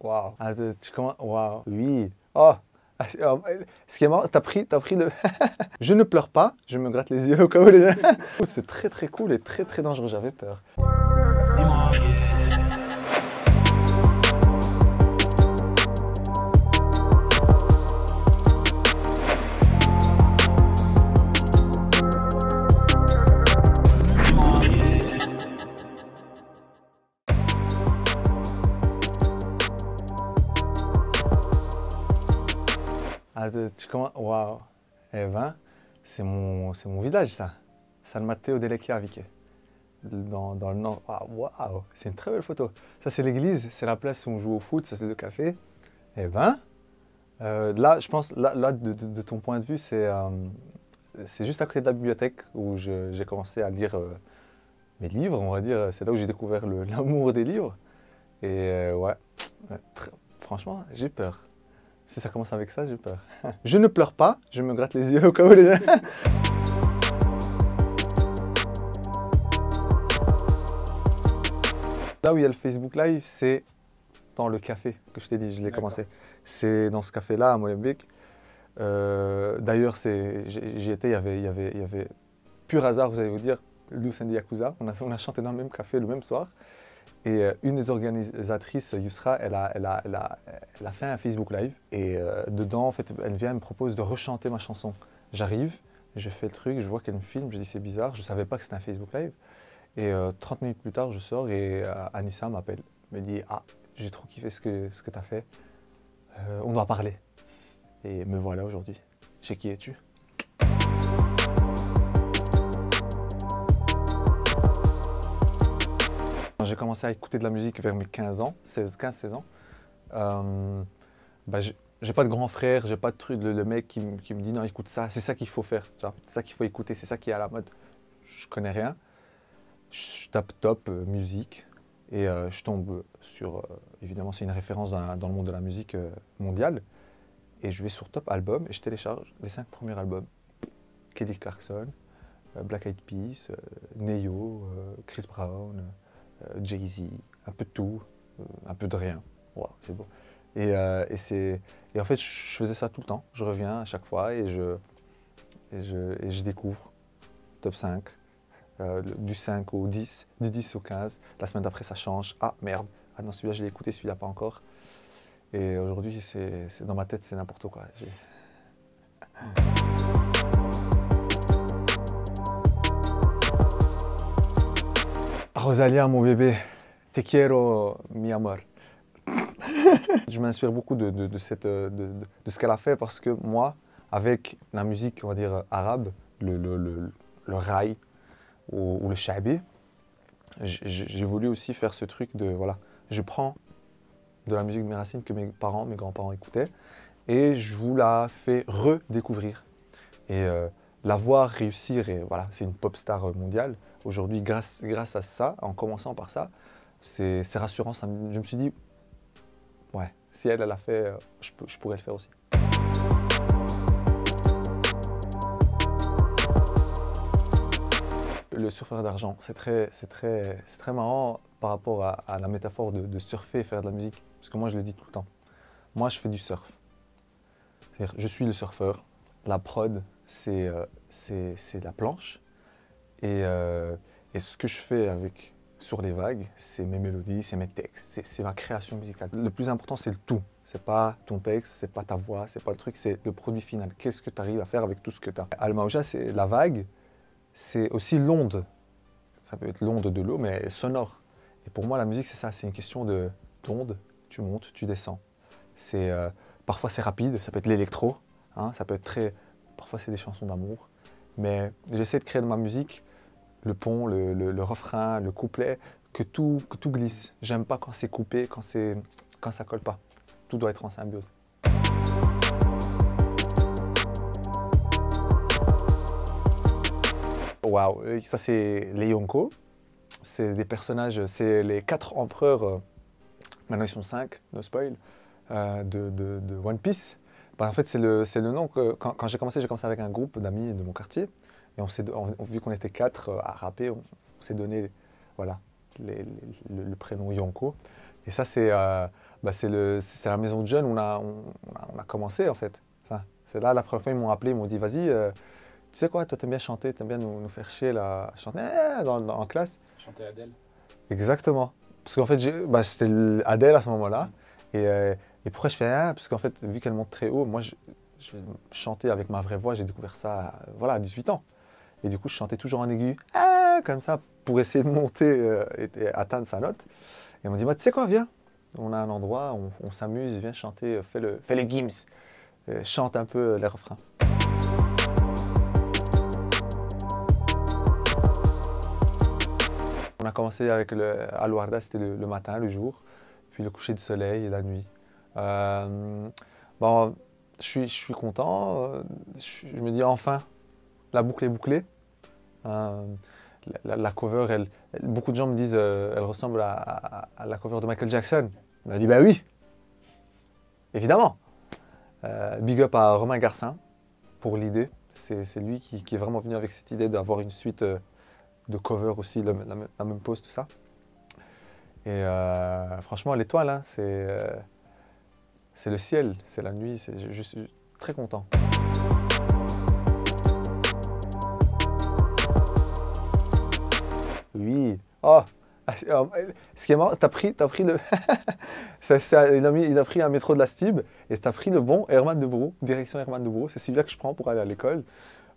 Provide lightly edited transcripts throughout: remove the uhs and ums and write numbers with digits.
Waouh. Ah, tu commences. Waouh. Oui. Oh. Ah, ce qui est marrant, t'as pris de. Je ne pleure pas, je me gratte les yeux au cas où les gens. C'est très cool et très dangereux, j'avais peur. Ah, tu commences. Waouh. Eh ben, c'est mon village, ça. San Matteo delle Chiaviche. Dans le nord. Ah, waouh. C'est une très belle photo. Ça, c'est l'église, c'est la place où on joue au foot, ça, c'est le café. Eh ben, là, je pense, là de ton point de vue, c'est juste à côté de la bibliothèque où j'ai commencé à lire mes livres, on va dire. C'est là où j'ai découvert l'amour des livres. Et ouais, franchement, j'ai peur. Si ça commence avec ça, j'ai peur. Je ne pleure pas, je me gratte les yeux au cas où les gens. Là où il y a le Facebook Live, c'est dans le café que je t'ai dit, je l'ai commencé. C'est dans ce café-là, à Molenbeek. D'ailleurs, j'y étais, il y avait pur hasard, vous allez vous dire, Lou Sandy Yakuza. On a chanté dans le même café le même soir. Et une des organisatrices, Yusra, elle a fait un Facebook Live. Et dedans, en fait, elle vient et me propose de rechanter ma chanson. J'arrive, je fais le truc, je vois qu'elle me filme, je dis c'est bizarre, je ne savais pas que c'était un Facebook Live. Et 30 minutes plus tard, je sors et Anissa m'appelle, me dit « Ah, j'ai trop kiffé ce que tu as fait, on doit parler. » Et me voilà aujourd'hui. Chez qui es-tu? J'ai commencé à écouter de la musique vers mes 15 ans, 15-16 ans. Bah, j'ai pas de grand frère, j'ai pas de truc, le mec qui me dit non, écoute ça, c'est ça qu'il faut faire, c'est ça qu'il faut écouter, c'est ça qui est à la mode. Je connais rien. Je tape top musique et je tombe sur, évidemment c'est une référence dans le monde de la musique mondiale, et je vais sur top album et je télécharge les 5 premiers albums. Kelly Clarkson, Black Eyed Peas, Neo, Chris Brown, Jay-Z, un peu de tout, un peu de rien. Wow, c'est beau. Et en fait, je faisais ça tout le temps. Je reviens à chaque fois et je découvre top 5, du 5 au 10, du 10 au 15. La semaine d'après, ça change. Ah merde, ah non, celui-là, je l'ai écouté, celui-là, pas encore. Et aujourd'hui, dans ma tête, c'est n'importe quoi. Rosalia, mon bébé, te quiero, mi amor. Je m'inspire beaucoup de ce qu'elle a fait parce que moi, avec la musique, on va dire, arabe, le raï ou le shabi, j'ai voulu aussi faire ce truc de, voilà, je prends de la musique de mes racines que mes parents, mes grands-parents écoutaient et je vous la fais redécouvrir. Et la voir réussir, et voilà, c'est une pop star mondiale. Aujourd'hui, grâce à ça, en commençant par ça, c'est rassurant. Je me suis dit, ouais, si elle l'a fait, je pourrais le faire aussi. Le surfeur d'argent, c'est très marrant par rapport à la métaphore de surfer et faire de la musique. Parce que moi, je le dis tout le temps. Moi, je fais du surf. C'est-à-dire, je suis le surfeur. La prod, c'est la planche. Et ce que je fais sur les vagues, c'est mes mélodies, c'est mes textes, c'est ma création musicale. Le plus important, c'est le tout. C'est pas ton texte, c'est pas ta voix, c'est pas le truc, c'est le produit final. Qu'est-ce que tu arrives à faire avec tout ce que tu as? Al-Mawja, c'est la vague, c'est aussi l'onde. Ça peut être l'onde de l'eau, mais sonore. Et pour moi, la musique, c'est ça, c'est une question d'onde. Tu montes, tu descends. Parfois, c'est rapide, ça peut être l'électro, hein, ça peut être parfois, c'est des chansons d'amour. Mais j'essaie de créer dans ma musique le pont, le refrain, le couplet, que tout glisse. J'aime pas quand c'est coupé, quand ça colle pas. Tout doit être en symbiose. Waouh, ça c'est les Yonko. C'est des personnages, c'est les 4 empereurs, maintenant ils sont 5, no spoil, de One Piece. Bah, en fait, c'est le nom que, quand j'ai commencé avec un groupe d'amis de mon quartier. Et vu qu'on était 4 à rapper, on s'est donné voilà, le prénom Yonko. Et ça, c'est Bah, c'est la maison de jeunes où on a commencé en fait. Enfin, c'est là la première fois ils m'ont appelé, ils m'ont dit vas-y, tu sais quoi, toi t'aimes bien chanter, t'aimes bien nous faire chier là, chanter en classe. Chanter Adèle. Exactement. Parce qu'en fait, bah, c'était Adèle à ce moment-là. Et pourquoi je fais parce qu'en fait, vu qu'elle monte très haut, moi je chantais avec ma vraie voix, j'ai découvert ça voilà, à 18 ans. Et du coup, je chantais toujours en aigu, comme ça, pour essayer de monter et atteindre sa note. Et on m'a dit, bah, tu sais quoi, viens, on a un endroit, on s'amuse, viens chanter, fais le Gims, chante un peu les refrains. On a commencé avec à Luarda, c'était le matin, le jour, puis le coucher du soleil et la nuit. Bon, je suis content, je me dis enfin, la boucle est bouclée. La cover, beaucoup de gens me disent elle ressemble à la cover de Michael Jackson. On m'a dit bah oui, évidemment. Big up à Romain Garcin pour l'idée. C'est lui qui est vraiment venu avec cette idée d'avoir une suite de cover aussi, la même pose, tout ça. Et franchement, l'étoile, hein, c'est le ciel, c'est la nuit, je suis très content. Oui. Oh, ce qui est marrant, t'as pris le. Il a pris un métro de la Stib et t'as pris le bon Herman de Brou, direction Herman de Brou. C'est celui-là que je prends pour aller à l'école.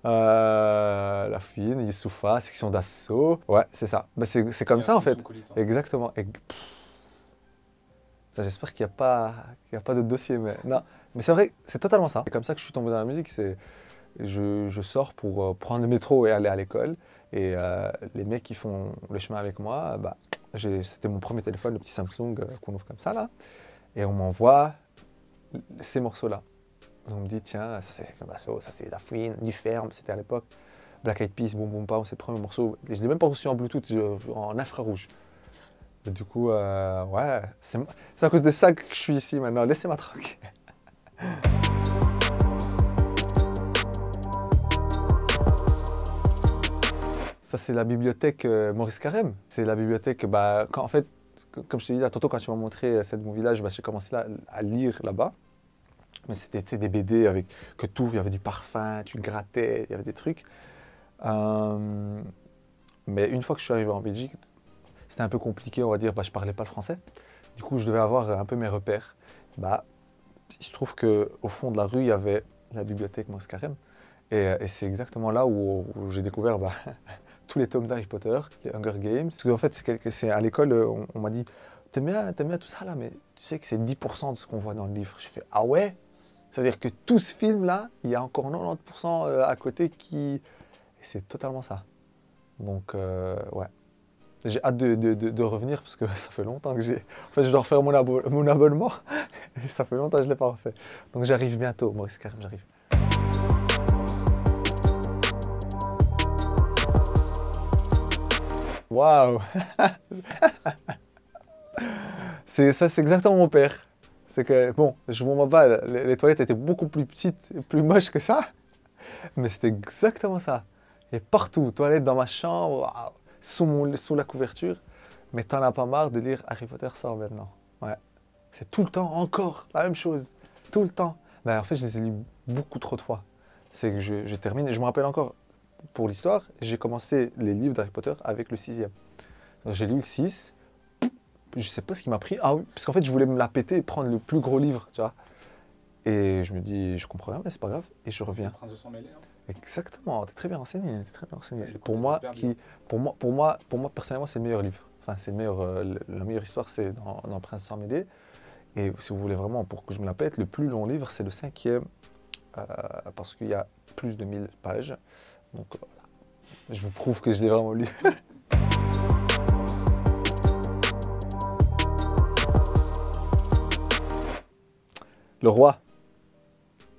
La fouine, Youssoufa, section d'assaut. Ouais, c'est ça. Bah, c'est comme ça en fait. Exactement. J'espère qu'il y a pas de dossier, mais non. Mais c'est vrai, c'est totalement ça. C'est comme ça que je suis tombé dans la musique. Je sors pour prendre le métro et aller à l'école. Et les mecs qui font le chemin avec moi, bah, c'était mon premier téléphone, le petit Samsung qu'on ouvre comme ça là. Et on m'envoie ces morceaux-là. On me dit, tiens, ça c'est Section d'Assaut, ça c'est La Fouine, Du Ferme, c'était à l'époque. Black Eyed Peas, Boom Boom Pow, c'est le premier morceau. Je ne l'ai même pas reçu en Bluetooth, en infrarouge. Et du coup, ouais, c'est à cause de ça que je suis ici maintenant. Laissez-moi tranquille. Ça, c'est la bibliothèque Maurice Carême. C'est la bibliothèque, bah, en fait, comme je t'ai dit là, tantôt, quand tu m'as montré celle de mon village, bah, j'ai commencé à lire là-bas. Mais c'était des BD avec que tout, il y avait du parfum, tu grattais, il y avait des trucs. Mais une fois que je suis arrivé en Belgique, c'était un peu compliqué, on va dire, bah, je ne parlais pas le français. Du coup, je devais avoir un peu mes repères. Bah, il se trouve qu'au fond de la rue, il y avait la bibliothèque Maurice Carême. Et c'est exactement là où j'ai découvert bah, tous les tomes d'Harry Potter, les Hunger Games. Parce qu'en fait, c'est à l'école, on m'a dit, t'aimes bien tout ça là, mais tu sais que c'est 10% de ce qu'on voit dans le livre. J'ai fait, ah ouais? C'est-à-dire que tout ce film-là, il y a encore 90% à côté qui... Et c'est totalement ça. Donc, ouais. J'ai hâte de revenir parce que ça fait longtemps que j'ai... En fait, je dois refaire mon abonnement. Et ça fait longtemps que je ne l'ai pas refait. Donc, j'arrive bientôt, Maurice Carême, j'arrive. Waouh. C'est exactement mon père. C'est que, bon, je vous mens pas, les toilettes étaient beaucoup plus petites et plus moches que ça. Mais c'était exactement ça. Et partout, toilettes dans ma chambre, sous la couverture. Mais t'en as pas marre de lire Harry Potter sort maintenant. Ouais. C'est tout le temps, encore, la même chose. Tout le temps. Ben, en fait, je les ai lus beaucoup trop de fois. C'est que je termine, et je me rappelle encore, pour l'histoire, j'ai commencé les livres d'Harry Potter avec le 6e. J'ai lu le 6, je sais pas ce qui m'a pris. Ah oui, parce qu'en fait, je voulais me la péter et prendre le plus gros livre, tu vois. Et je me dis, je comprends rien, mais c'est pas grave. Et je reviens. C'est le Prince de Sang Mêlé, hein. Exactement, t'es très bien renseigné, t'es très bien renseigné. Ouais, Pour moi, personnellement, c'est le meilleur livre. Enfin, c'est le meilleur, la meilleure histoire, c'est dans Prince sans mêlé. Et si vous voulez vraiment, pour que je me la pète, le plus long livre, c'est le 5e, parce qu'il y a plus de 1000 pages. Donc voilà, je vous prouve que je l'ai vraiment lu. Le roi.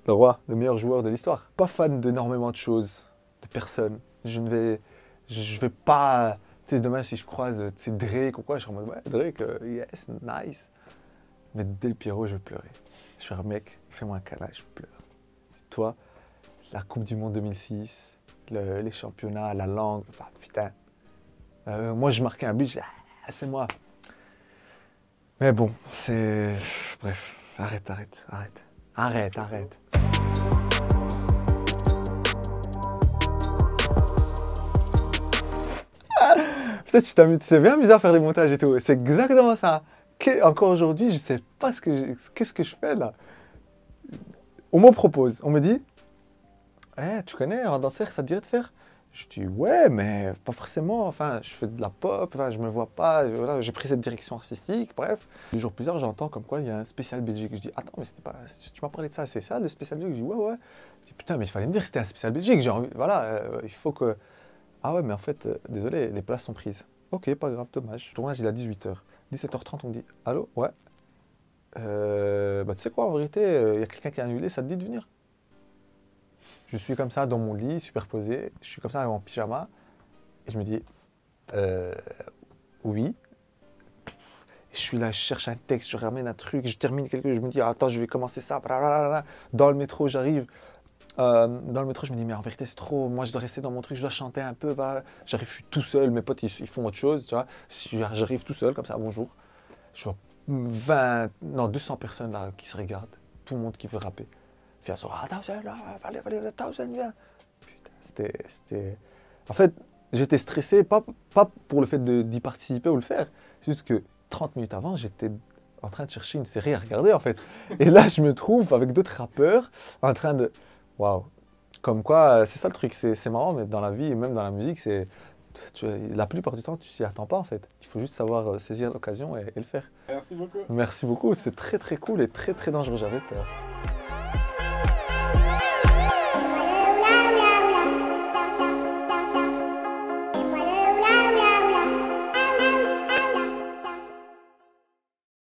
Le roi, le meilleur joueur de l'histoire. Pas fan d'énormément de choses, de personnes. Je vais pas... Tu sais, demain, si je croise Drake ou quoi, je serai en mode, ouais, Drake, yes, nice. Mais Del Piero, je vais pleurer. Je vais faire, mec, fais-moi un câlin, je pleure. Et toi, la Coupe du Monde 2006, les championnats, la langue, enfin, putain. Moi, je marquais un but, je dis, ah, c'est moi. Mais bon, c'est... Bref, arrête, arrête, arrête. Arrête, arrête. Peut-être que tu t'es bien amusé à faire des montages et tout. C'est exactement ça. Encore aujourd'hui, je sais pas qu'est-ce que je fais là. On me propose, on me dit, eh, tu connais un danseur, ça te dirait de faire? Je dis, ouais, mais pas forcément. Enfin, je fais de la pop, enfin, je me vois pas. Voilà, j'ai pris cette direction artistique, bref. Des jours plus tard, j'entends comme quoi il y a un spécial Belgique. Je dis, attends, mais c'était pas. Tu m'as parlé de ça, c'est ça le spécial Belgique? Je dis, ouais, ouais. Je dis, putain, mais il fallait me dire que c'était un spécial Belgique. J'ai envie, voilà, il faut que. Ah ouais, mais en fait, désolé, les places sont prises. Ok, pas grave, dommage. Le tournage, il est à 18h. 17h30, on me dit, allô, ouais. Bah, tu sais quoi, en vérité, il y a quelqu'un qui a annulé, ça te dit de venir? Je suis comme ça dans mon lit, superposé, je suis comme ça en pyjama, et je me dis, euh, oui. Je suis là, je cherche un texte, je ramène un truc, je termine quelque chose, je me dis, attends, je vais commencer ça, blablabla. Dans le métro, j'arrive. Dans le métro, je me dis, mais en vérité, c'est trop, moi, je dois rester dans mon truc, je dois chanter un peu, blablabla. J'arrive, je suis tout seul, mes potes, ils font autre chose, tu vois. J'arrive tout seul, comme ça, bonjour. Je vois 200 personnes là qui se regardent, tout le monde qui veut rapper. Viens sur, ah, allez, viens. Putain, c'était... En fait, j'étais stressé, pas pour le fait d'y participer ou le faire, c'est juste que 30 minutes avant, j'étais en train de chercher une série à regarder, en fait. Et là, je me trouve avec d'autres rappeurs en train de... Waouh! Comme quoi, c'est ça le truc, c'est marrant, mais dans la vie et même dans la musique, la plupart du temps, tu t'y attends pas, en fait. Il faut juste savoir saisir l'occasion et le faire. Merci beaucoup. Merci beaucoup, c'était très très cool et très très dangereux, j'avais peur.